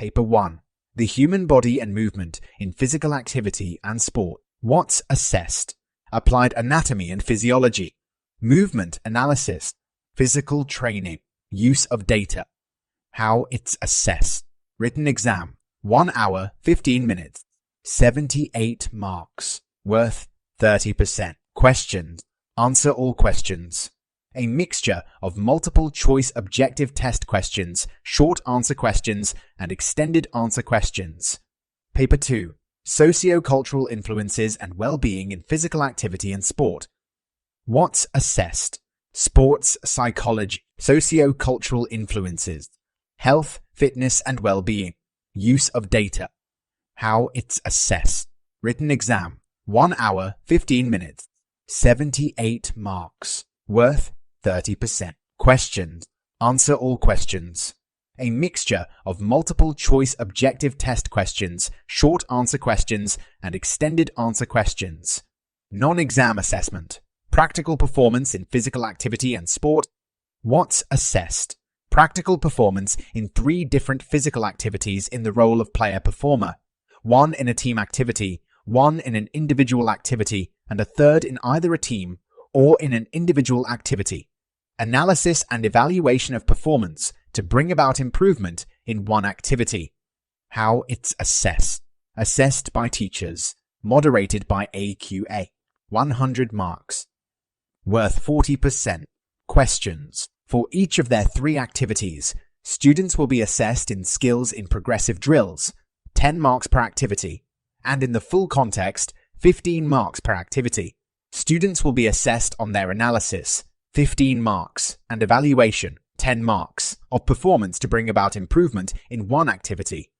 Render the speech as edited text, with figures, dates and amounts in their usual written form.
Paper 1. The human body and movement in physical activity and sport. What's assessed? Applied anatomy and physiology, movement analysis, physical training, use of data. How it's assessed. Written exam. 1 hour, 15 minutes. 78 marks. Worth 30%. Questions. Answer all questions. A mixture of multiple choice objective test questions, short answer questions, and extended answer questions. Paper 2. Socio-cultural influences and well-being in physical activity and sport. What's assessed? Sports psychology, socio-cultural influences, health, fitness, and well-being, use of data. How it's assessed. Written exam. 1 hour, 15 minutes. 78 marks. Worth 30%. Questions. Answer all questions. A mixture of multiple choice objective test questions, short answer questions, and extended answer questions. Non-exam assessment. Practical performance in physical activity and sport. What's assessed? Practical performance in 3 different physical activities in the role of player-performer. 1 in a team activity, 1 in an individual activity, and a 3rd in either a team or in an individual activity. Analysis and evaluation of performance to bring about improvement in one activity. How it's assessed. Assessed by teachers. Moderated by AQA. 100 marks. Worth 40%. Questions. For each of their 3 activities, students will be assessed in skills in progressive drills, 10 marks per activity, and in the full context, 15 marks per activity. Students will be assessed on their analysis, 15 marks, and evaluation, 10 marks, of performance to bring about improvement in one activity.